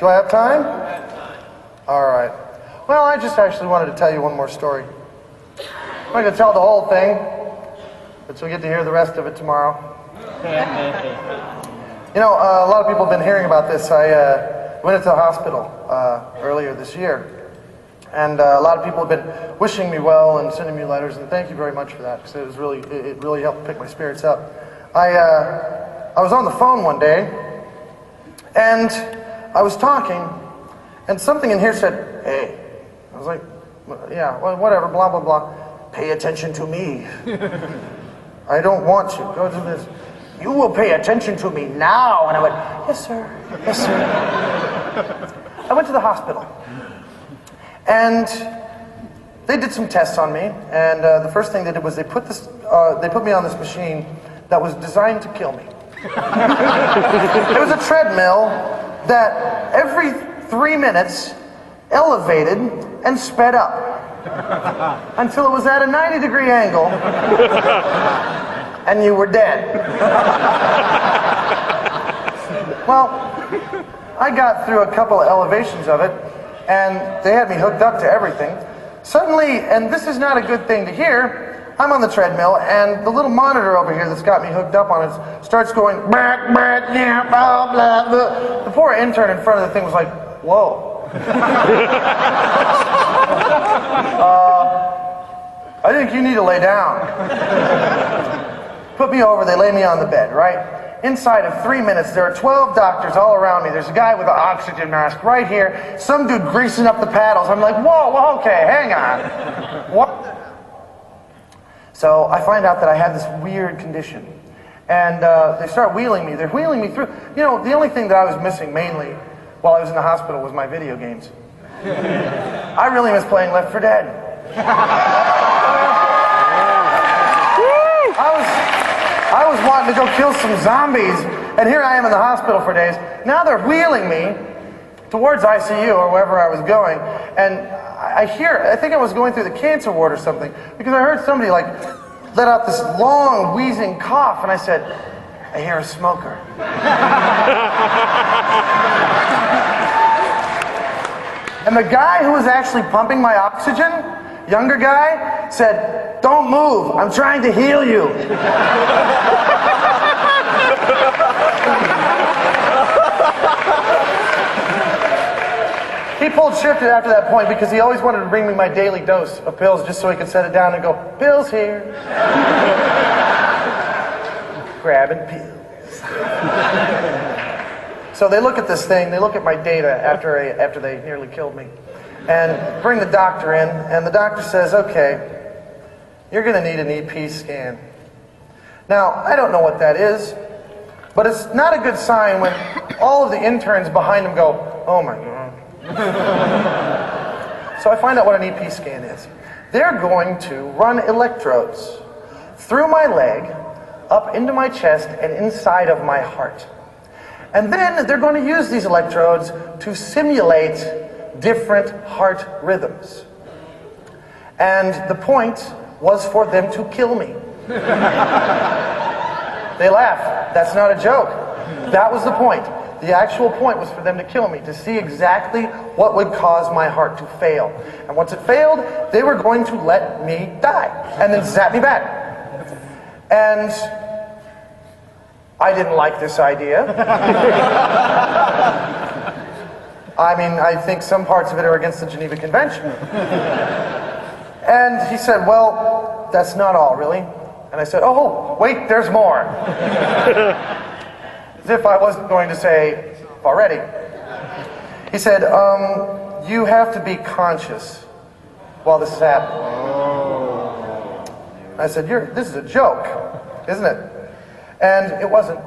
Do I have time? All right. Well, I just actually wanted to tell you one more story. I'm not going to tell the whole thing, but you'll get to hear the rest of it tomorrow. You know, a lot of people have been hearing about this. I went into the hospital earlier this year, and a lot of people have been wishing me well and sending me letters, and thank you very much for that, because it really helped pick my spirits up. I was on the phone one day, and I was talking, and something in here said, "Hey." I was like, "Yeah, well, whatever, blah, blah, blah. Pay attention to me. I don't want you. Go to this. You will pay attention to me now." And I went, "Yes, sir. Yes, sir." I went to the hospital, and they did some tests on me, and the first thing they did was they put me on this machine that was designed to kill me. It was a treadmill that every 3 minutes elevated and sped up until it was at a 90-degree angle and you were dead. Well, I got through a couple of elevations of it, and they had me hooked up to everything. Suddenly, and this is not a good thing to hear, I'm on the treadmill, and the little monitor over here that's got me hooked up on it starts going, blah, blah, blah, blah, blah. The poor intern in front of the thing was like, "Whoa." I think you need to lay down. Put me over, they lay me on the bed, right? Inside of 3 minutes, there are 12 doctors all around me. There's a guy with an oxygen mask right here. Some dude greasing up the paddles. I'm like, whoa, okay, hang on. What? So I find out that I had this weird condition. And they start wheeling me. They're wheeling me through. You know, the only thing that I was missing mainly while I was in the hospital was my video games. I really miss playing Left 4 Dead. I was wanting to go kill some zombies, and here I am in the hospital for days. Now they're wheeling me towards ICU or wherever I was going, and I think I was going through the cancer ward or something, because I heard somebody like let out this long wheezing cough, and I said, "I hear a smoker." And the guy who was actually pumping my oxygen, younger guy, said, "Don't move, I'm trying to heal you." He pulled shifted after that point because he always wanted to bring me my daily dose of pills just so he could set it down and go, "Pills here." Grabbing pills. So they look at this thing, they look at my data after they nearly killed me, and bring the doctor in, and the doctor says, "Okay, you're going to need an EP scan." Now, I don't know what that is, but it's not a good sign when all of the interns behind him go, "Oh my God." So I find out what an EP scan is. They're going to run electrodes through my leg, up into my chest, and inside of my heart. And then they're going to use these electrodes to simulate different heart rhythms. And the point was for them to kill me. They laugh. That's not a joke. That was the point. The actual point was for them to kill me, to see exactly what would cause my heart to fail. And once it failed, they were going to let me die and then zap me back. And I didn't like this idea. I mean, I think some parts of it are against the Geneva Convention. And he said, "Well, that's not all, really." And I said, "Oh, wait, there's more." As if I wasn't going to say already. He said, "You have to be conscious while this is happening." I said, "This is a joke, isn't it?" And it wasn't.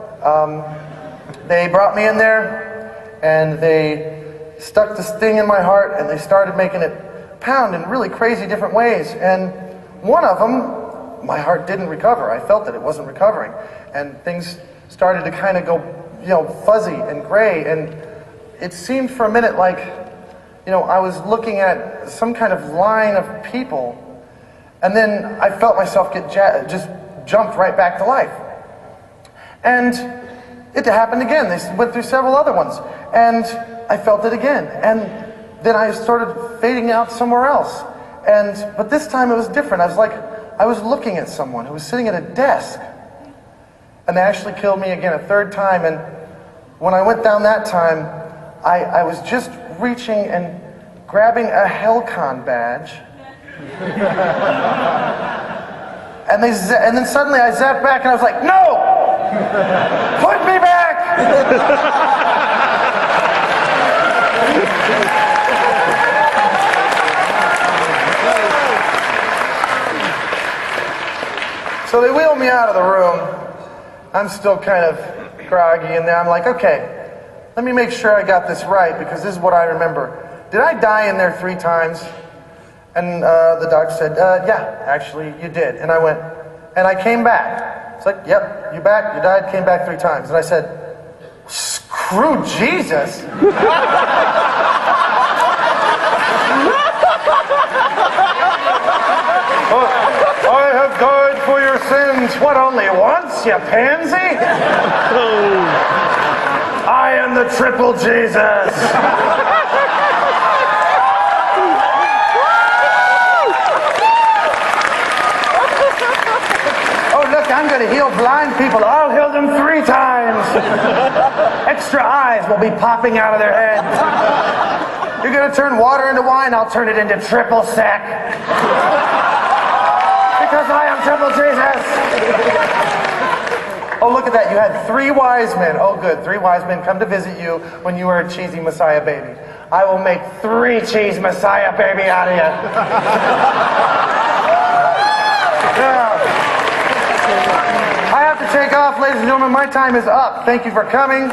They brought me in there, and they stuck this thing in my heart, and they started making it pound in really crazy different ways. And one of them, my heart didn't recover. I felt that it wasn't recovering. And things started to kind of go, fuzzy and gray. And it seemed for a minute like, I was looking at some kind of line of people. And then I felt myself get just jumped right back to life. And it happened again. They went through several other ones. And I felt it again. And then I started fading out somewhere else. But this time it was different. I was looking at someone who was sitting at a desk. And they actually killed me again a third time. And when I went down that time, I was just reaching and grabbing a Hellcon badge. and then suddenly I zapped back and I was like, no! Put me back! So they wheeled me out of the room. I'm still kind of groggy in there. I'm like, okay, let me make sure I got this right because this is what I remember. Did I die in there 3 times? And the doctor said, yeah, actually you did. And I went, and I came back. It's like, yep, you back, you died, came back 3 times. And I said, screw Jesus. I have died for your sins. What, only once, you pansy? I am the triple Jesus. Oh, look, I'm going to heal blind people. I'll heal them 3 times. Extra eyes will be popping out of their heads. You're going to turn water into wine. I'll turn it into triple sec. Because I am triple Jesus. Oh, look at that. You had 3 wise men. Oh, good. 3 wise men come to visit you when you were a cheesy Messiah baby. I will make 3 cheese Messiah baby out of you. Yeah. I have to take off, ladies and gentlemen. My time is up. Thank you for coming.